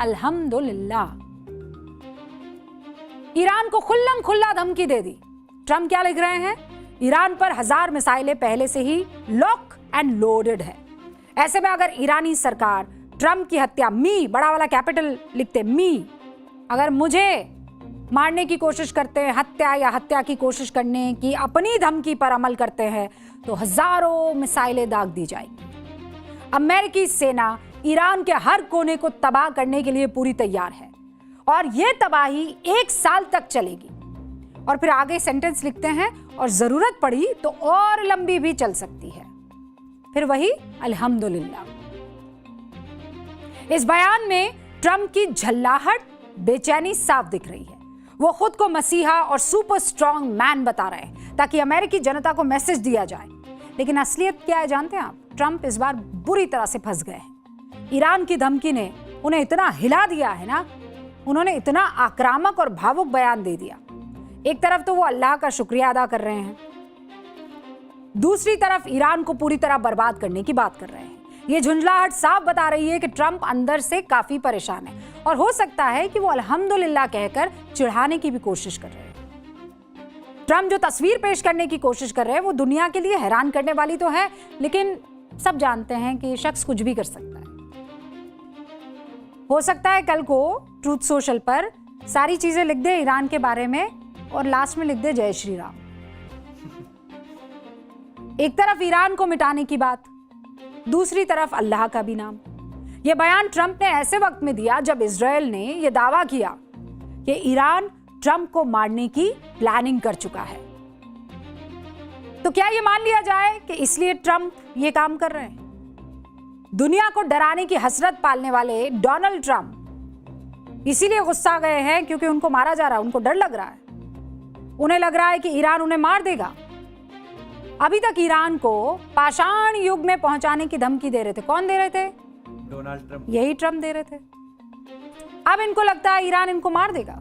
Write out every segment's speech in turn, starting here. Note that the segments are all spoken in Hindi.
अल्हम्दुलिल्लाह। ईरान को खुल्लम खुल्ला धमकी दे दी। ट्रंप क्या लिख रहे हैं? ईरान पर 1000 मिसाइलें पहले से ही लॉक एंड लोडेड है। ऐसे में अगर ईरानी सरकार ट्रंप की हत्या, मी बड़ा वाला कैपिटल लिखते, मी, अगर मुझे मारने की कोशिश करते हैं, हत्या या हत्या की कोशिश करने की अपनी धमकी पर अमल करते हैं, तो हजारों मिसाइलें दाग दी जाएंगी। अमेरिकी सेना ईरान के हर कोने को तबाह करने के लिए पूरी तैयार है और यह तबाही 1 साल तक चलेगी। और फिर आगे सेंटेंस लिखते हैं, और जरूरत पड़ी तो और लंबी भी चल सकती है। फिर वही अल्हम्दुलिल्लाह। इस बयान में ट्रंप की झल्लाहट, बेचैनी साफ दिख रही है। वो खुद को मसीहा और सुपर स्ट्रॉन्ग मैन बता रहे हैं ताकि अमेरिकी जनता को मैसेज दिया जाए। लेकिन असलियत क्या है जानते हैं आप? ट्रंप इस बार बुरी तरह से फंस गए हैं। ईरान की धमकी ने उन्हें इतना हिला दिया है ना, उन्होंने इतना आक्रामक और भावुक बयान दे दिया। एक तरफ तो वो अल्लाह का शुक्रिया अदा कर रहे हैं, दूसरी तरफ ईरान को पूरी तरह बर्बाद करने की बात कर रहे हैं। ये झुंझलाहट साफ बता रही है कि ट्रंप अंदर से काफी परेशान है और हो सकता है कि वो अल्हम्दुलिल्लाह कहकर चिढ़ाने की भी कोशिश कर रहे हैं। ट्रंप जो तस्वीर पेश करने की कोशिश कर रहे हैं वो दुनिया के लिए हैरान करने वाली तो है, लेकिन सब जानते हैं कि शख्स कुछ भी कर सकता है। हो सकता है कल को ट्रूथ सोशल पर सारी चीजें लिख दे ईरान के बारे में और लास्ट में लिख दे जय श्री राम। एक तरफ ईरान को मिटाने की बात, दूसरी तरफ अल्लाह का भी नाम। यह बयान ट्रंप ने ऐसे वक्त में दिया जब इजराइल ने यह दावा किया कि ईरान ट्रंप को मारने की प्लानिंग कर चुका है। तो क्या यह मान लिया जाए कि इसलिए ट्रंप यह काम कर रहे हैं? दुनिया को डराने की हसरत पालने वाले डोनाल्ड ट्रंप इसीलिए गुस्सा गए हैं क्योंकि उनको मारा जा रहा है, उनको डर लग रहा है। उन्हें लग रहा है कि ईरान उन्हें मार देगा। अभी तक ईरान को पाषाण युग में पहुंचाने की धमकी दे रहे थे। कौन दे रहे थे? Donald Trump. यही ट्रंप दे रहे थे। अब इनको लगता है ईरान इनको मार देगा।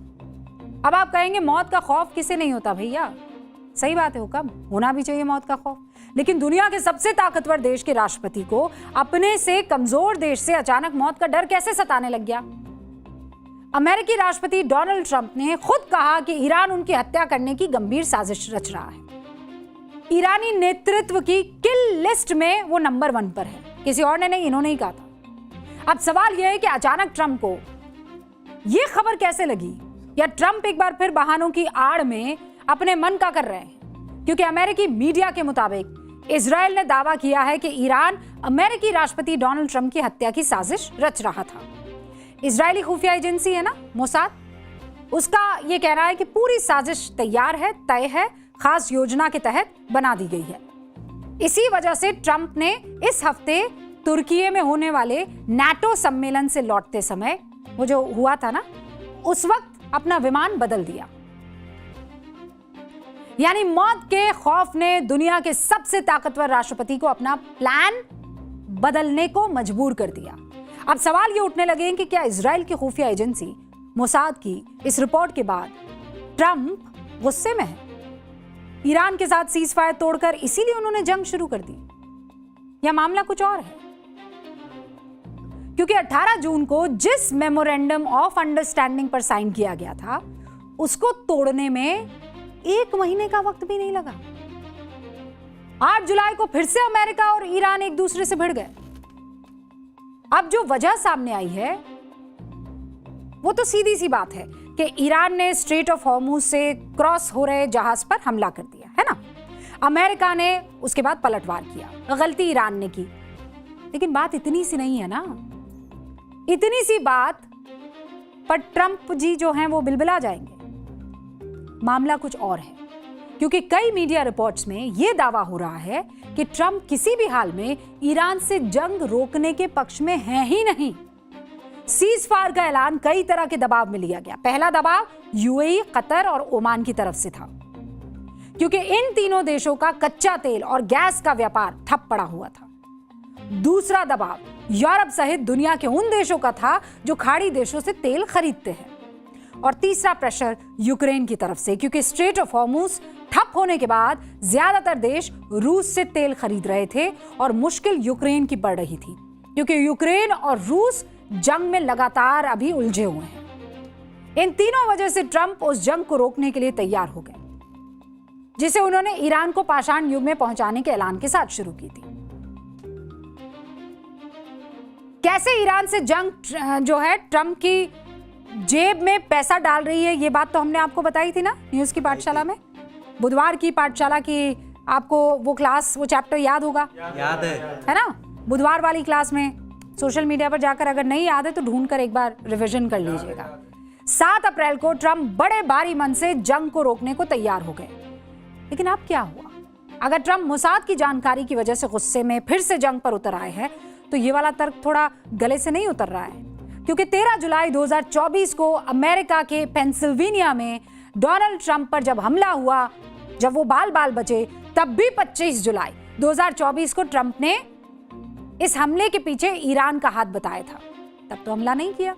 अब आप कहेंगे मौत का खौफ किसे नहीं होता भैया? सही बात है, हुक्म होना भी चाहिए मौत का खौफ, लेकिन दुनिया के सबसे ताकतवर देश के राष्ट्रपति को अपने से कमजोर देश से अचानक मौत का डर कैसे सताने लग गया? अमेरिकी राष्ट्रपति डोनाल्ड ट्रंप ने खुद कहा कि ईरान उनकी हत्या करने की गंभीर साजिश रच रहा है। ईरानी नेतृत्व की किल लिस्ट में वो नंबर 1 पर है, किसी और ने नहीं, इन्होंने ही कहा था। अब सवाल यह है कि अचानक ट्रंप को यह खबर कैसे लगी, या ट्रंप एक बार फिर बहानों की आड़ में अपने मन का कर रहे हैं? क्योंकि अमेरिकी मीडिया के मुताबिक इजराइल ने दावा किया है कि ईरान अमेरिकी राष्ट्रपति डोनाल्ड ट्रंप की हत्या की साजिश रच रहा था। इजरायली खुफिया एजेंसी है ना मोसाद, उसका यह कहना है कि पूरी साजिश तैयार है, तय है, खास योजना के तहत बना दी गई है। इसी वजह से ट्रंप ने इस हफ्ते तुर्की में होने वाले नाटो सम्मेलन से लौटते समय, वो जो हुआ था ना, उस वक्त अपना विमान बदल दिया। यानी मौत के खौफ ने दुनिया के सबसे ताकतवर राष्ट्रपति को अपना प्लान बदलने को मजबूर कर दिया। अब सवाल ये उठने लगे कि क्या इजराइल की खुफिया एजेंसी मोसाद की इस रिपोर्ट के बाद ट्रंप गुस्से में है? ईरान के साथ सीज फायर तोड़कर इसीलिए उन्होंने जंग शुरू कर दी, या मामला कुछ और है? क्योंकि 18 जून को जिस मेमोरेंडम ऑफ अंडरस्टैंडिंग पर साइन किया गया था, उसको तोड़ने में 1 महीने का वक्त भी नहीं लगा। 8 जुलाई को फिर से अमेरिका और ईरान एक दूसरे से भिड़ गए। अब जो वजह सामने आई है वो तो सीधी सी बात है कि ईरान ने स्ट्रेट ऑफ हॉर्मुज से क्रॉस हो रहे जहाज पर हमला कर दिया है ना। अमेरिका ने उसके बाद पलटवार किया, गलती ईरान ने की। लेकिन बात इतनी सी नहीं है ना, इतनी सी बात पर ट्रंप जी जो हैं वो बिलबिला जाएंगे। मामला कुछ और है, क्योंकि कई मीडिया रिपोर्ट्स में यह दावा हो रहा है कि ट्रंप किसी भी हाल में ईरान से जंग रोकने के पक्ष में है ही नहीं। सीज फायर का ऐलान कई तरह के दबाव में लिया गया। पहला दबाव यूएई, कतर और ओमान की तरफ से था, क्योंकि इन तीनों देशों का कच्चा तेल और गैस का व्यापार ठप पड़ा हुआ था। दूसरा दबाव यूरोप सहित दुनिया के उन देशों का था जो खाड़ी देशों से तेल खरीदते हैं। और तीसरा प्रेशर यूक्रेन की तरफ से, क्योंकि स्ट्रेट ऑफ हॉर्मुज ठप होने के बाद ज्यादातर देश रूस से तेल खरीद रहे थे और मुश्किल यूक्रेन की पड़ रही थी, क्योंकि यूक्रेन और रूस जंग में लगातार अभी उलझे हुए हैं। इन तीनों वजह से ट्रंप उस जंग को रोकने के लिए तैयार हो गए, जिसे उन्होंने ईरान को पाषाण युग में पहुंचाने के ऐलान के साथ शुरू की थी। कैसे ईरान से जंग जो है ट्रंप की जेब में पैसा डाल रही है, ये बात तो हमने आपको बताई थी ना न्यूज की पाठशाला में। बुधवार की पाठशाला की आपको वो क्लास, वो चैप्टर याद होगा? याद है ना? बुधवार वाली क्लास में सोशल मीडिया पर जाकर अगर नहीं याद है तो ढूंढ कर एक बार रिवीजन कर लीजिएगा। 7 अप्रैल को ट्रंप बड़े भारी मन से जंग को रोकने को तैयार हो गए। लेकिन अब क्या हुआ? अगर ट्रंप मोसाद की जानकारी की वजह से गुस्से में फिर से जंग पर उतर आए हैं तो ये वाला तर्क थोड़ा गले से नहीं उतर रहा है, क्योंकि 13 जुलाई 2024 को अमेरिका के पेंसिल्वेनिया में डोनाल्ड ट्रंप पर जब हमला हुआ, जब वो बाल बाल बचे, तब भी 25 जुलाई 2024 को ट्रंप ने इस हमले के पीछे ईरान का हाथ बताया था। तब तो हमला नहीं किया।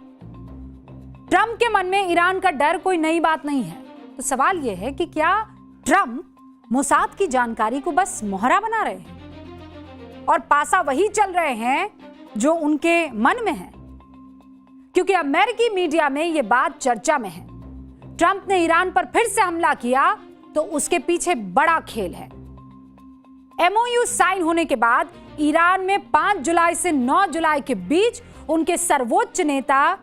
ट्रंप के मन में ईरान का डर कोई नई बात नहीं है। तो सवाल यह है कि क्या ट्रंप मोसाद की जानकारी को बस मोहरा बना रहे हैं और पासा वही चल रहे हैं जो उनके मन में है? क्योंकि अमेरिकी मीडिया में यह बात चर्चा में है। ट्रंप ने ईरान पर फिर से हमला किया तो उसके पीछे बड़ा खेल है। MOU साइन होने के बाद ईरान में 5 जुलाई से 9 जुलाई के बीच उनके सर्वोच्च नेता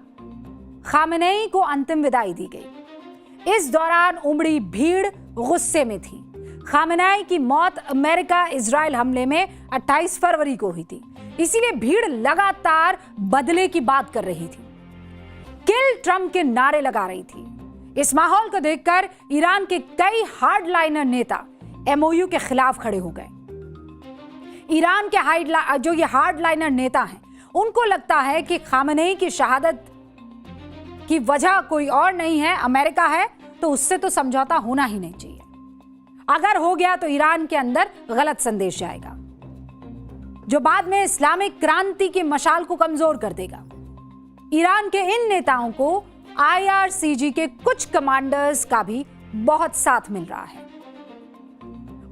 खामेनेई को अंतिम विदाई दी गई। इस दौरान उमड़ी भीड़ गुस्से में थी। खामेनेई की मौत अमेरिका इजराइल हमले में 28 फरवरी को हुई थी, इसीलिए भीड़ लगातार बदले की बात कर रही थी, किल ट्रंप के नारे लगा रही थी। इस माहौल को देखकर ईरान के कई हार्डलाइनर नेता MOU के खिलाफ खड़े हो गए। ईरान के जो ये हार्डलाइनर नेता हैं, उनको लगता है कि खामेनेई की शहादत की वजह कोई और नहीं है, अमेरिका है, तो उससे तो समझौता होना ही नहीं चाहिए। अगर हो गया तो ईरान के अंदर गलत संदेश जाएगा, जो बाद में इस्लामिक क्रांति की मशाल को कमजोर कर देगा। ईरान के इन नेताओं को IRCG के कुछ कमांडर्स का भी बहुत साथ मिल रहा है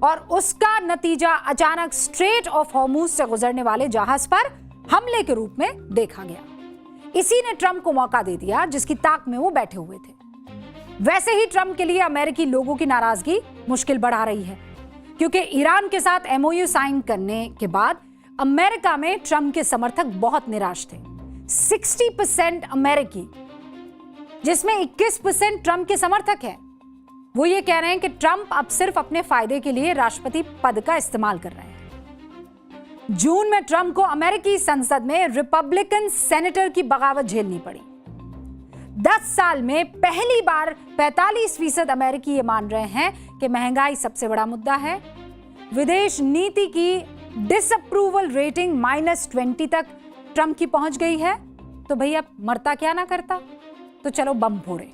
और उसका नतीजा अचानक स्ट्रेट ऑफ हॉर्मुज से गुजरने वाले जहाज पर हमले के रूप में देखा गया। इसी ने ट्रंप को मौका दे दिया जिसकी ताक में वो बैठे हुए थे। वैसे ही ट्रंप के लिए अमेरिकी लोगों की नाराजगी मुश्किल बढ़ा रही है, क्योंकि ईरान के साथ MOU साइन करने के बाद अमेरिका में ट्रंप के समर्थक बहुत निराश थे। 60% अमेरिकी, जिसमें 21% ट्रंप के समर्थक हैं, वो ये कह रहे हैं कि ट्रंप अब सिर्फ अपने फायदे के लिए राष्ट्रपति पद का इस्तेमाल कर रहे हैं। जून में ट्रंप को अमेरिकी संसद में रिपब्लिकन सेनेटर की बगावत झेलनी पड़ी। 10 साल में पहली बार 45% अमेरिकी ये मान रहे हैं कि महंगाई सबसे बड़ा मुद्दा है। विदेश नीति की डिसअप्रूवल रेटिंग -20 तक ट्रंप की पहुंच गई है। तो भैया मरता क्या ना करता, तो चलो बम फोड़े।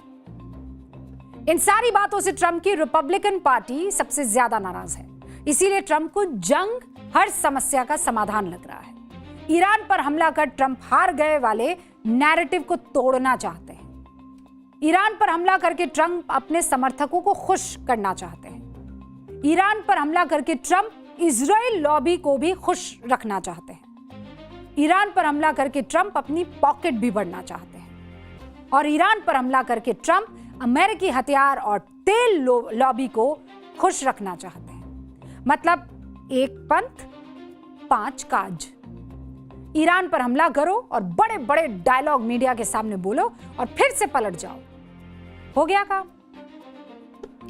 इन सारी बातों से ट्रंप की रिपब्लिकन पार्टी सबसे ज्यादा नाराज है। इसीलिए ट्रंप को जंग हर समस्या का समाधान लग रहा है। ईरान पर हमला कर ट्रंप हार गए वाले नैरेटिव को तोड़ना चाहते हैं। ईरान पर हमला करके ट्रंप अपने समर्थकों को खुश करना चाहते हैं। ईरान पर हमला करके ट्रंप इजराइल लॉबी को भी खुश रखना चाहते हैं। ईरान पर हमला करके ट्रंप अपनी पॉकेट भी भरना चाहते हैं। और ईरान पर हमला करके ट्रंप अमेरिकी हथियार और तेल लॉबी को खुश रखना चाहते हैं। मतलब एक पंथ 5 काज। ईरान पर हमला करो और बड़े बड़े डायलॉग मीडिया के सामने बोलो और फिर से पलट जाओ, हो गया काम।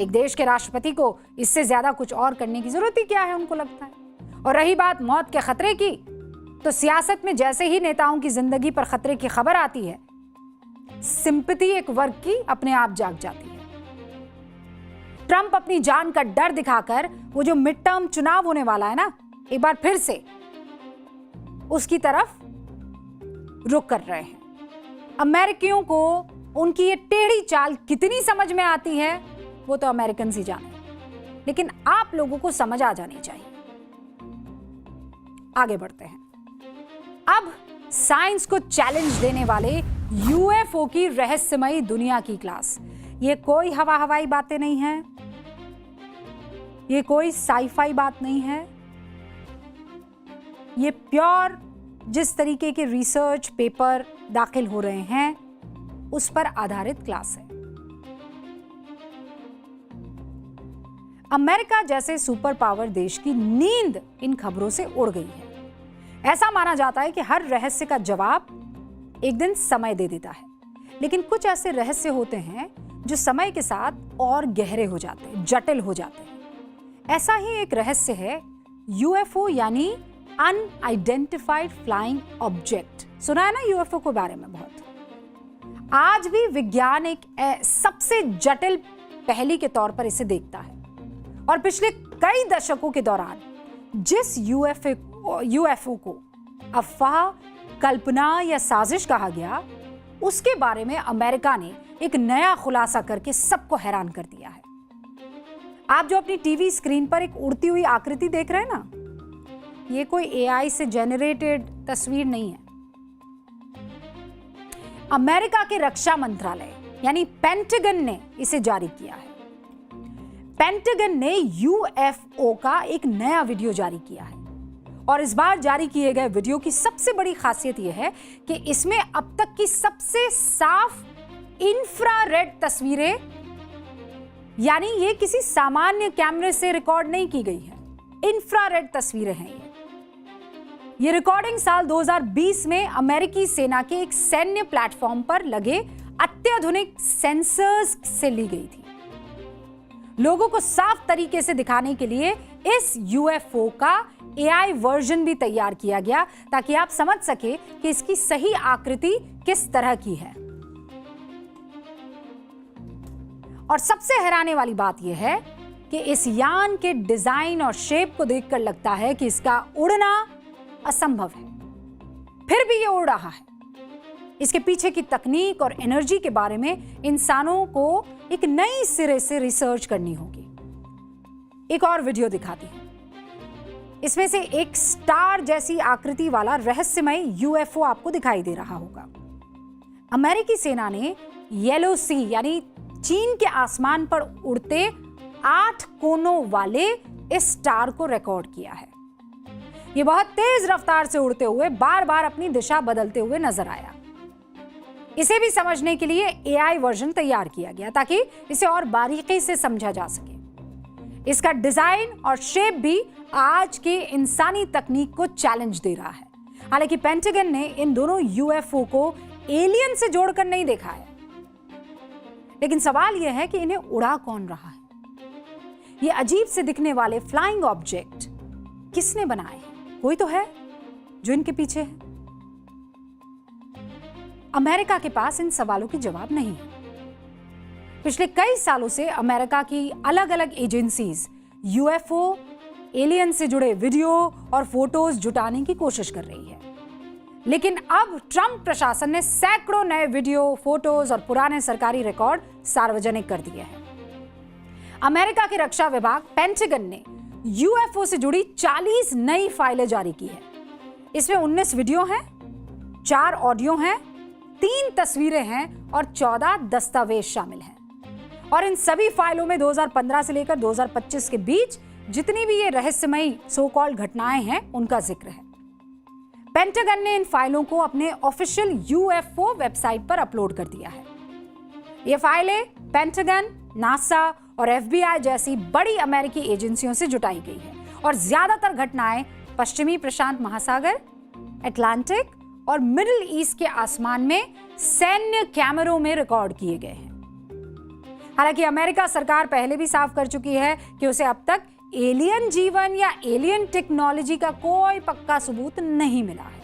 एक देश के राष्ट्रपति को इससे ज्यादा कुछ और करने की जरूरत ही क्या है, उनको लगता है। और रही बात मौत के खतरे की, तो सियासत में जैसे ही नेताओं की जिंदगी पर खतरे की खबर आती है, सिंपैथी एक वर्ग की अपने आप जाग जाती है। ट्रंप अपनी जान का डर दिखाकर वो जो मिड टर्म चुनाव होने वाला है ना, एक बार फिर से उसकी तरफ रुख कर रहे हैं। अमेरिकियों को उनकी ये टेढ़ी चाल कितनी समझ में आती है वो तो अमेरिकन ही जाने, लेकिन आप लोगों को समझ आ जानी चाहिए। आगे बढ़ते हैं। अब साइंस को चैलेंज देने वाले UFO की रहस्यमयी दुनिया की क्लास। ये कोई हवाई बातें नहीं है, ये कोई साईफाई बात नहीं है, ये प्योर जिस तरीके के रिसर्च पेपर दाखिल हो रहे हैं उस पर आधारित क्लास है। अमेरिका जैसे सुपर पावर देश की नींद इन खबरों से उड़ गई है। ऐसा माना जाता है कि हर रहस्य का जवाब एक दिन समय दे देता है, लेकिन कुछ ऐसे रहस्य होते हैं जो समय के साथ और गहरे हो जाते हैं, जटिल हो जाते हैं। ऐसा ही एक रहस्य है यूएफओ यानी अनआइडेंटिफाइड फ्लाइंग ऑब्जेक्ट। सुना है ना यूएफओ के बारे में बहुत। आज भी विज्ञान एक सबसे जटिल पहेली के तौर पर इसे देखता है और पिछले कई दशकों के दौरान जिस यूएफओ को अफवाह, कल्पना या साजिश कहा गया, उसके बारे में अमेरिका ने एक नया खुलासा करके सबको हैरान कर दिया है। आप जो अपनी टीवी स्क्रीन पर एक उड़ती हुई आकृति देख रहे हैं ना, ये कोई एआई से जेनरेटेड तस्वीर नहीं है। अमेरिका के रक्षा मंत्रालय यानी पेंटागन ने इसे जारी किया है। पेंटागन ने यूएफओ का एक नया वीडियो जारी किया है और इस बार जारी किए गए वीडियो की सबसे बड़ी खासियत यह है कि इसमें अब तक की सबसे साफ इंफ्रारेड तस्वीरें, यानी ये किसी सामान्य कैमरे से रिकॉर्ड नहीं की गई है, इंफ्रारेड तस्वीरें हैं ये रिकॉर्डिंग साल 2020 में अमेरिकी सेना के एक सैन्य प्लेटफॉर्म पर लगे अत्याधुनिक सेंसर्स से ली गई थी। लोगों को साफ तरीके से दिखाने के लिए इस यूएफओ का एआई वर्जन भी तैयार किया गया ताकि आप समझ सके कि इसकी सही आकृति किस तरह की है। और सबसे हैरानी वाली बात यह है कि इस यान के डिजाइन और शेप को देखकर लगता है कि इसका उड़ना असंभव है, फिर भी ये उड़ रहा है। इसके पीछे की तकनीक और एनर्जी के बारे में इंसानों को एक नई सिरे से रिसर्च करनी होगी। एक और वीडियो दिखाती हूं। इसमें से एक स्टार जैसी आकृति वाला रहस्यमय यूएफओ आपको दिखाई दे रहा होगा। अमेरिकी सेना ने येलो सी यानी चीन के आसमान पर उड़ते 8 कोनों वाले इस स्टार को रिकॉर्ड किया है। यह बहुत तेज रफ्तार से उड़ते हुए बार बार अपनी दिशा बदलते हुए नजर आया। इसे भी समझने के लिए एआई वर्जन तैयार किया गया ताकि इसे और बारीकी से समझा जा सके। इसका डिजाइन और शेप भी आज के इंसानी तकनीक को चैलेंज दे रहा है। हालांकि पेंटागन ने इन दोनों यूएफओ को एलियन से जोड़कर नहीं देखा है, लेकिन सवाल यह है कि इन्हें उड़ा कौन रहा है। ये अजीब से दिखने वाले फ्लाइंग ऑब्जेक्ट किसने बनाए हैं? कोई तो है जो इनके पीछे है। अमेरिका के पास इन सवालों के जवाब नहीं है। पिछले कई सालों से अमेरिका की अलग अलग एजेंसीज यूएफओ, एलियन से जुड़े वीडियो और फोटोज जुटाने की कोशिश कर रही है, लेकिन अब ट्रंप प्रशासन ने सैकड़ों नए वीडियो, फोटोज और पुराने सरकारी रिकॉर्ड सार्वजनिक कर दिए हैं। अमेरिका के रक्षा विभाग पेंटागन ने यूएफओ से जुड़ी 40 नई फाइलें जारी की है। इसमें 19 वीडियो हैं, 4 ऑडियो हैं, 3 तस्वीरें हैं और 14 दस्तावेज शामिल हैं। और इन सभी फाइलों में 2015 से लेकर 2025 के बीच जितनी भी ये रहस्यमयी सो कॉल्ड घटनाएं हैं उनका जिक्र है। पेंटागन ने इन फाइलों को अपने ऑफिशियल यूएफओ वेबसाइट पर अपलोड कर दिया है। ये फाइलें पेंटागन, नासा और एफबीआई जैसी बड़ी अमेरिकी एजेंसियों से जुटाई गई है और ज्यादातर घटनाएं पश्चिमी प्रशांत महासागर, अटलांटिक और मिडिल ईस्ट के आसमान में सैन्य कैमरों में रिकॉर्ड किए गए हैं। हालांकि अमेरिका सरकार पहले भी साफ कर चुकी है कि उसे अब तक एलियन जीवन या एलियन टेक्नोलॉजी का कोई पक्का सबूत नहीं मिला है।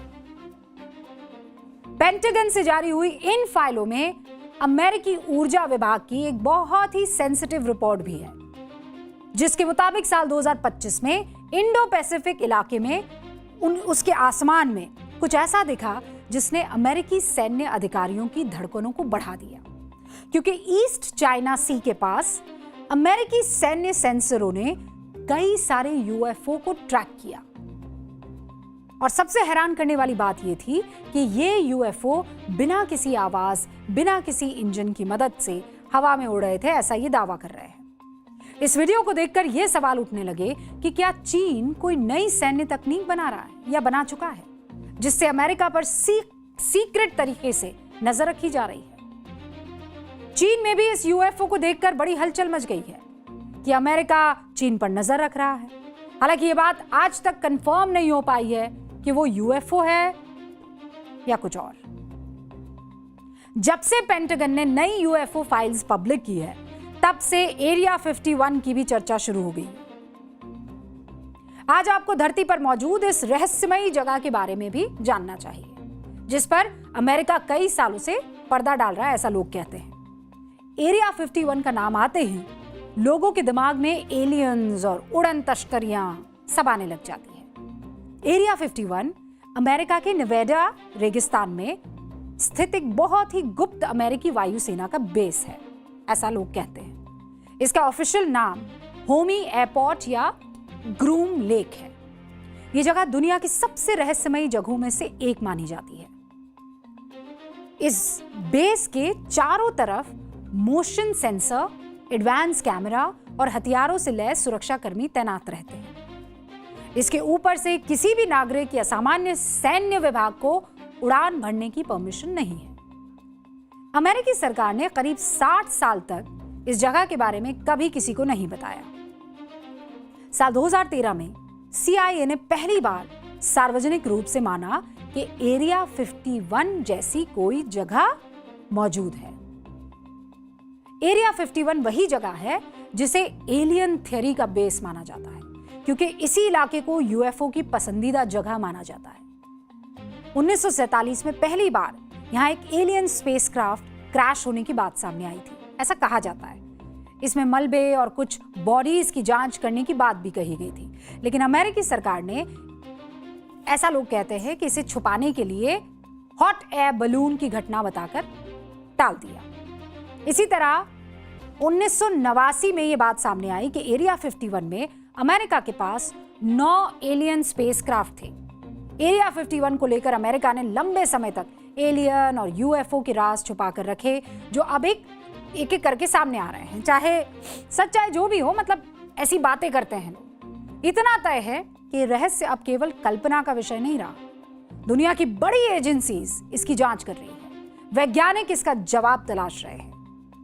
पेंटागन से जारी हुई इन फाइलों में अमेरिकी ऊर्जा विभाग की एक बहुत ही सेंसिटिव रिपोर्ट भी है, जिसके मुताबिक साल 2025 में इंडो पैसिफिक इलाके में उसके आसमान में कुछ ऐसा दिखा जिसने अमेरिकी सैन्य अधिकारियों की धड़कनों को बढ़ा दिया, क्योंकि ईस्ट चाइना सी के पास अमेरिकी सैन्य सेंसरों ने कई सारे यूएफओ को ट्रैक किया। और सबसे हैरान करने वाली बात यह थी कि ये यूएफओ बिना किसी आवाज, बिना किसी इंजन की मदद से हवा में उड़ रहे थे, ऐसा ये दावा कर रहे हैं। इस वीडियो को देखकर यह सवाल उठने लगे कि क्या चीन कोई नई सैन्य तकनीक बना रहा है या बना चुका है, जिससे अमेरिका पर सीक्रेट तरीके से नजर रखी जा रही है। चीन में भी इस यूएफओ को देखकर बड़ी हलचल मच गई है कि अमेरिका चीन पर नजर रख रहा है। हालांकि ये बात आज तक कंफर्म नहीं हो पाई है कि वो यूएफओ है या कुछ और। जब से पेंटागन ने नई यूएफओ फाइल्स पब्लिक की है, तब से एरिया 51 की भी चर्चा शुरू हो गई। आज आपको धरती पर मौजूद इस रहस्यमयी जगह के बारे में भी जानना चाहिए, जिस पर अमेरिका कई सालों से पर्दा डाल रहा है, ऐसा लोग कहते हैं। एरिया 51 का नाम आते ही लोगों के दिमाग में एलियंस और उड़न तश्करियां सब आने लग जाती है। एरिया 51 अमेरिका के नेवाडा रेगिस्तान में स्थित एक बहुत ही गुप्त अमेरिकी वायुसेना का बेस है, ऐसा लोग कहते हैं। इसका ऑफिशियल नाम होमी एयरपोर्ट या ग्रूम लेक है। यह जगह दुनिया की सबसे रहस्यमयी जगहों में से एक मानी जाती है। इस बेस के चारों तरफ मोशन सेंसर, एडवांस कैमरा और हथियारों से लैस सुरक्षाकर्मी तैनात रहते हैं। इसके ऊपर से किसी भी नागरिक या सामान्य सैन्य विभाग को उड़ान भरने की परमिशन नहीं है। अमेरिकी सरकार ने करीब 60 साल तक इस जगह के बारे में कभी किसी को नहीं बताया। साल 2013 में CIA ने पहली बार सार्वजनिक रूप से माना कि एरिया 51 जैसी कोई जगह मौजूद है। एरिया 51 वही जगह है जिसे एलियन थ्योरी का बेस माना जाता है, क्योंकि इसी इलाके को यूएफओ की पसंदीदा जगह माना जाता है। 1947 में पहली बार यहां एक एलियन स्पेसक्राफ्ट क्रैश होने की बात सामने आई थी, ऐसा कहा जाता है। इसमें मलबे और कुछ बॉडीज की जांच करने की बात भी कही गई थी, लेकिन अमेरिकी सरकार ने, ऐसा लोग कहते हैं, कि इसे छुपाने के लिए हॉट एयर बलून की घटना बताकर टाल दिया। इसी तरह 1989 में यह बात सामने आई कि एरिया 51 में अमेरिका के पास 9 एलियन स्पेसक्राफ्ट थे। एरिया 51 को लेकर अमेरिका ने लंबे समय तक एलियन और यूएफओ के राज छुपा कर रखे, जो अब एक एक करके सामने आ रहे हैं। चाहे सच्चाई जो भी हो, मतलब ऐसी बातें करते हैं लोग। इतना तय है कि रहस्य अब केवल कल्पना का विषय नहीं रहा। दुनिया की बड़ी एजेंसीज इसकी जांच कर रही है। वैज्ञानिक इसका जवाब तलाश रहे हैं।